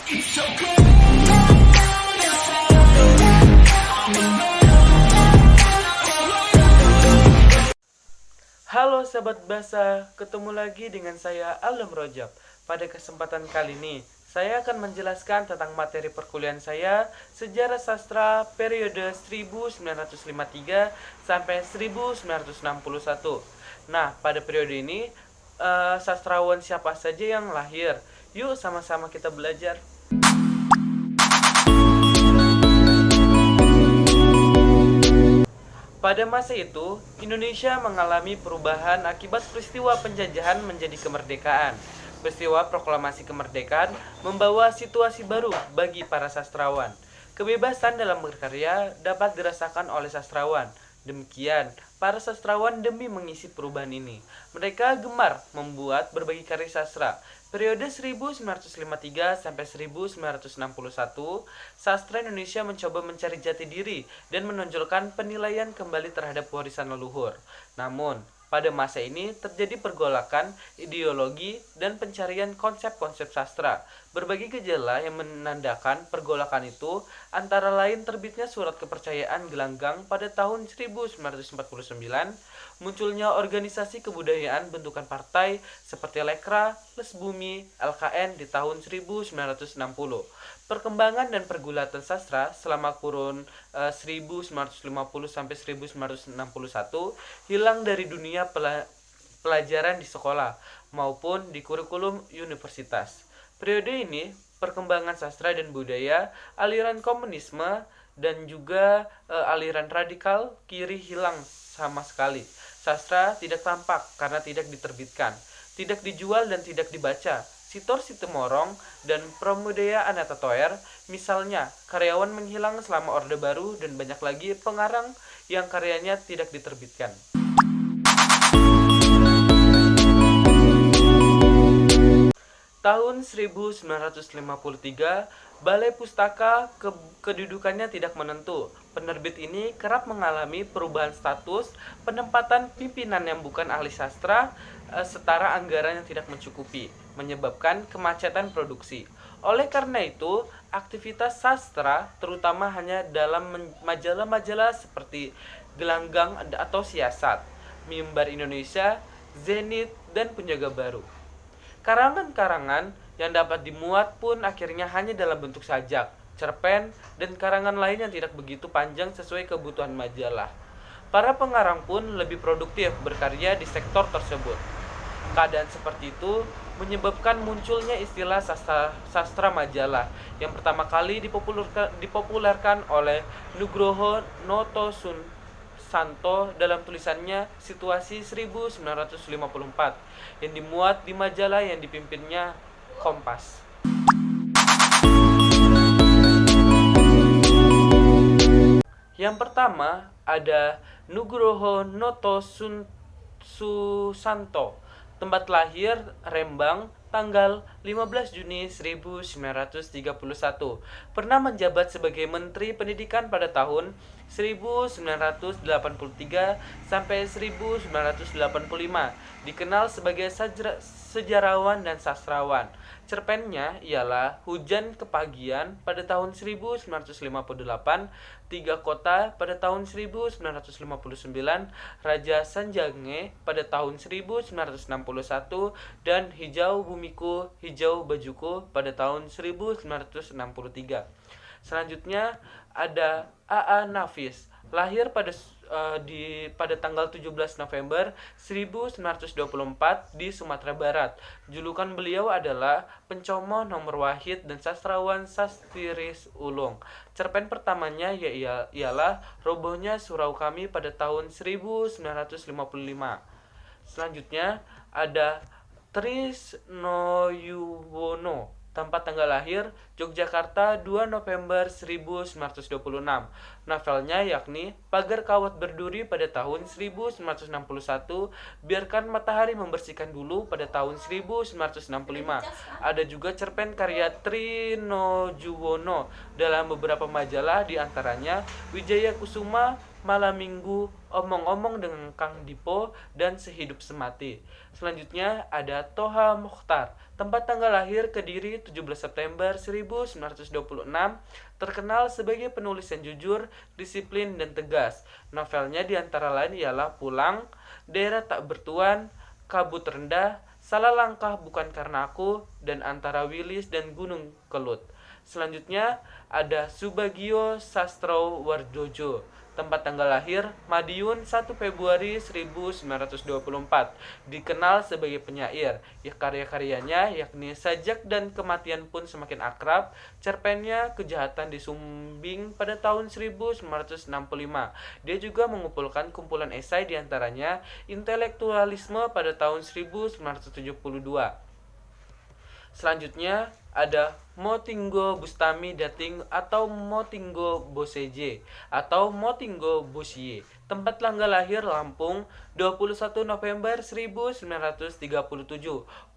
Halo sahabat bahasa, ketemu lagi dengan saya Alam Rojab. Pada kesempatan kali ini, saya akan menjelaskan tentang materi perkuliahan saya Sejarah Sastra periode 1953 sampai 1961. Nah, pada periode ini, sastrawan siapa saja yang lahir? Yuk sama-sama kita belajar. Pada masa itu, Indonesia mengalami perubahan akibat peristiwa penjajahan menjadi kemerdekaan. Peristiwa proklamasi kemerdekaan membawa situasi baru bagi para sastrawan. Kebebasan dalam berkarya dapat dirasakan oleh sastrawan. Demikian, para sastrawan demi mengisi perubahan ini, mereka gemar membuat berbagai karya sastra. Periode 1953 sampai 1961, sastra Indonesia mencoba mencari jati diri dan menonjolkan penilaian kembali terhadap warisan leluhur. Namun, pada masa ini terjadi pergolakan ideologi dan pencarian konsep-konsep sastra. Berbagai gejala yang menandakan pergolakan itu antara lain terbitnya Surat Kepercayaan Gelanggang pada tahun 1949, munculnya organisasi kebudayaan bentukan partai seperti Lekra, Les Bumi, LKN di tahun 1960. Perkembangan dan pergulatan sastra selama kurun 1950 sampai 1961 hilang dari dunia pelajaran di sekolah maupun di kurikulum universitas. Periode ini, perkembangan sastra dan budaya, aliran komunisme, dan juga aliran radikal kiri hilang sama sekali. Sastra tidak tampak karena tidak diterbitkan, tidak dijual dan tidak dibaca. Sitor Situmorang dan Pramudia Ananta Toer, misalnya, karyawan menghilang selama Orde Baru dan banyak lagi pengarang yang karyanya tidak diterbitkan. Tahun 1953, Balai Pustaka kedudukannya tidak menentu. Penerbit ini kerap mengalami perubahan status, penempatan pimpinan yang bukan ahli sastra, setara anggaran yang tidak mencukupi, menyebabkan kemacetan produksi. Oleh karena itu, aktivitas sastra terutama hanya dalam majalah-majalah seperti Gelanggang atau Siasat, Mimbar Indonesia, Zenit, dan Penjaga Baru. Karangan-karangan yang dapat dimuat pun akhirnya hanya dalam bentuk sajak, cerpen, dan karangan lain yang tidak begitu panjang sesuai kebutuhan majalah. Para pengarang pun lebih produktif berkarya di sektor tersebut. Keadaan seperti itu menyebabkan munculnya istilah sastra majalah yang pertama kali dipopulerkan oleh Nugroho Notosusanto dalam tulisannya Situasi 1954 yang dimuat di majalah yang dipimpinnya Kompas. Yang pertama ada Nugroho Notosusanto, tempat lahir Rembang, tanggal 15 Juni 1931. Pernah menjabat sebagai Menteri Pendidikan pada tahun 1983 sampai 1985. Dikenal sebagai sejarawan dan sastrawan. Cerpennya ialah Hujan Kepagian pada tahun 1958, Tiga Kota pada tahun 1959, Raja Sanjange pada tahun 1961, dan Hijau Bumiku, Hijau Bajuku pada tahun 1963. Selanjutnya ada A.A. Nafis, lahir pada tanggal 17 November 1924 di Sumatera Barat. Julukan beliau adalah pencomo nomor wahid dan sastrawan sastiris ulung. Cerpen pertamanya ialah Robohnya Surau Kami pada tahun 1955. Selanjutnya ada Trisnoyuwono, tempat tanggal lahir Yogyakarta 2 November 1926. Novelnya yakni Pagar Kawat Berduri pada tahun 1961, Biarkan Matahari Membersihkan Dulu pada tahun 1965. Ada juga cerpen karya Trinojuwono dalam beberapa majalah, diantaranya Wijaya Kusuma Malam Minggu, Omong-omong dengan Kang Dipo, dan Sehidup Semati. Selanjutnya ada Toha Mokhtar. Tempat tanggal lahir Kediri 17 September 1926. Terkenal sebagai penulis yang jujur, disiplin, dan tegas. Novelnya diantara lain ialah Pulang, Daerah Tak Bertuan, Kabut Rendah, Salah Langkah Bukan Karena Aku, dan Antara Wilis dan Gunung Kelut. Selanjutnya ada Subagio Sastro Wardojo. Tempat tanggal lahir Madiun 1 Februari 1924. Dikenal sebagai penyair. Ya, karya-karyanya yakni Sajak dan Kematian Pun Semakin Akrab, cerpennya Kejahatan di Sumbing pada tahun 1965. Dia juga mengumpulkan kumpulan esai diantaranya Intelektualisme pada tahun 1972. Selanjutnya ada Motinggo Bustami Dating atau Motinggo Boseje atau Motinggo Bosye. Tempat tanggal lahir Lampung 21 November 1937.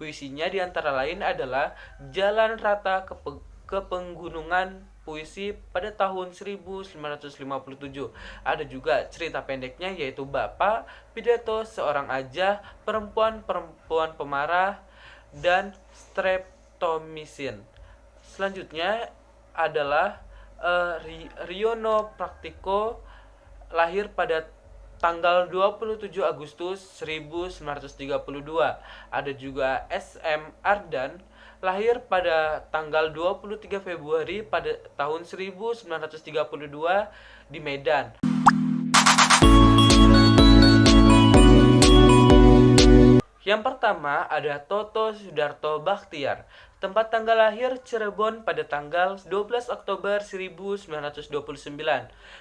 Puisinya diantara lain adalah Jalan Rata ke Penggunungan, puisi pada tahun 1957. Ada juga cerita pendeknya yaitu Bapak, Pidato Seorang Ajah, Perempuan-perempuan Pemarah, dan Streptomycin. Selanjutnya adalah Riono Praktiko, lahir pada tanggal 27 Agustus 1932. Ada juga SM Ardan, lahir pada tanggal 23 Februari pada tahun 1932 di Medan. Yang pertama ada Toto Sudarto Bakhtiar. Tempat tanggal lahir Cirebon pada tanggal 12 Oktober 1929.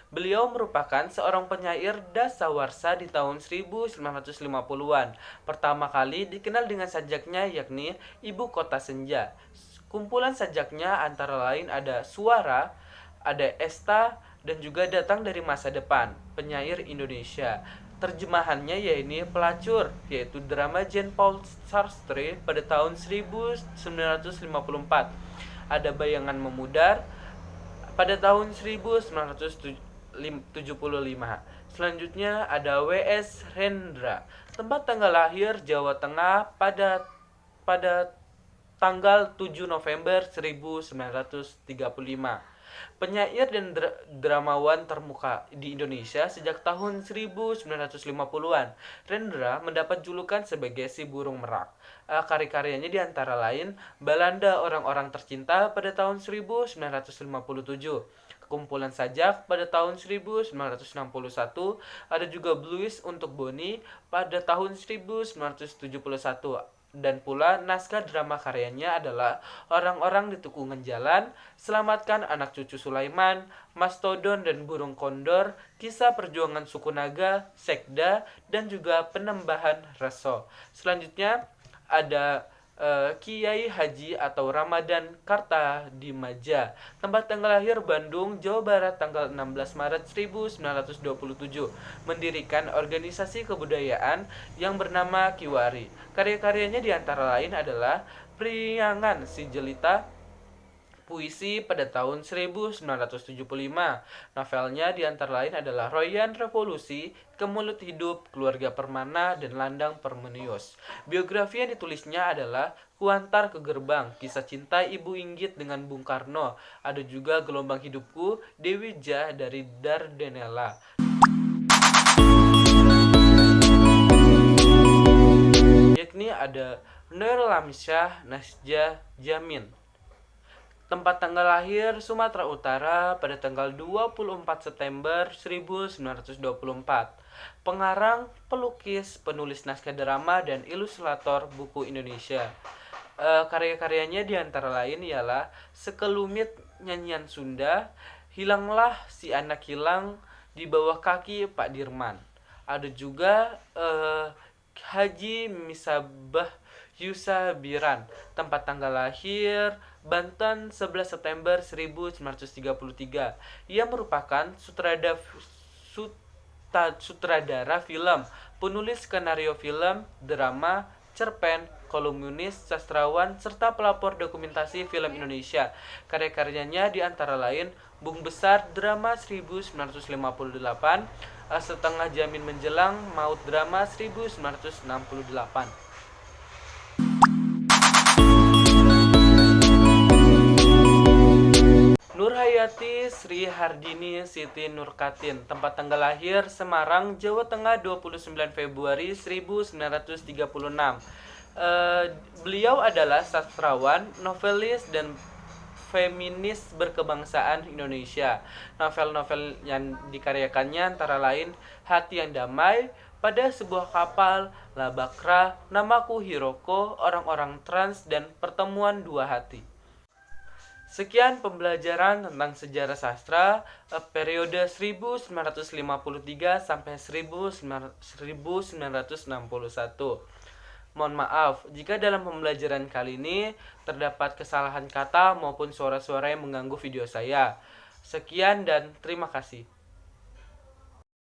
Beliau merupakan seorang penyair dasawarsa di tahun 1950-an. Pertama kali dikenal dengan sajaknya yakni Ibu Kota Senja. Kumpulan sajaknya antara lain ada Suara, ada Esta, dan juga Datang dari Masa Depan, penyair Indonesia. Terjemahannya yaitu Pelacur, yaitu drama Jean Paul Sartre pada tahun 1954. Ada Bayangan Memudar pada tahun 1975. Selanjutnya ada W.S. Rendra. Tempat tanggal lahir Jawa Tengah pada tanggal 7 November 1935. Penyair dan dramawan termuka di Indonesia sejak tahun 1950-an. Rendra mendapat julukan sebagai si burung merak. Karya-karyanya diantara lain Belanda Orang-orang Tercinta pada tahun 1957. Kumpulan Sajak pada tahun 1961, ada juga Blues untuk Boni pada tahun 1971. Dan pula naskah drama karyanya adalah Orang-orang di Tikungan Jalan, Selamatkan Anak Cucu Sulaiman, Mastodon dan Burung Kondor, Kisah Perjuangan Suku Naga, Sekda, dan juga Penembahan Reso. Selanjutnya ada Kiai Haji atau Ramadan Kartadimaja. Tempat tanggal lahir Bandung, Jawa Barat tanggal 16 Maret 1927. Mendirikan organisasi kebudayaan yang bernama Kiwari. Karya-karyanya diantara lain adalah Priangan Si Jelita, puisi pada tahun 1975. Novelnya diantara lain adalah Royan Revolusi, Kemulut Hidup, Keluarga Permana, dan Landang Permenius. Biografi yang ditulisnya adalah Kuantar ke Gerbang, Kisah Cinta Ibu Inggit dengan Bung Karno. Ada juga Gelombang Hidupku, Dewi Jah dari Dardanella. Yakni ada Nur Lamsyah Nasjah Jamin. Tempat tanggal lahir Sumatera Utara pada tanggal 24 September 1924. Pengarang, pelukis, penulis naskah drama, dan ilustrator buku Indonesia. Karya-karyanya diantara lain ialah Sekelumit Nyanyian Sunda, Hilanglah Si Anak Hilang, Di Bawah Kaki Pak Dirman. Ada juga Haji Misabah Yusabiran. Tempat tanggal lahir Banten 11 September 1933. Ia merupakan sutradara film, penulis skenario film, drama, cerpen, kolumnis, sastrawan, serta pelapor dokumentasi film Indonesia. Karya-karyanya diantara lain Bung Besar drama 1958, Setengah Jamin Menjelang, Maut drama 1968. Nurhayati Sri Hardini Siti Nurkatin, tempat tanggal lahir Semarang, Jawa Tengah 29 Februari 1936. Beliau adalah sastrawan, novelis, dan feminis berkebangsaan Indonesia. Novel-novel yang dikaryakannya antara lain Hati yang Damai, Pada Sebuah Kapal, Labakra, Namaku Hiroko, Orang-orang Trans, dan Pertemuan Dua Hati. Sekian pembelajaran tentang sejarah sastra periode 1953 sampai 1961. Mohon maaf jika dalam pembelajaran kali ini terdapat kesalahan kata maupun suara-suara yang mengganggu video saya. Sekian dan terima kasih.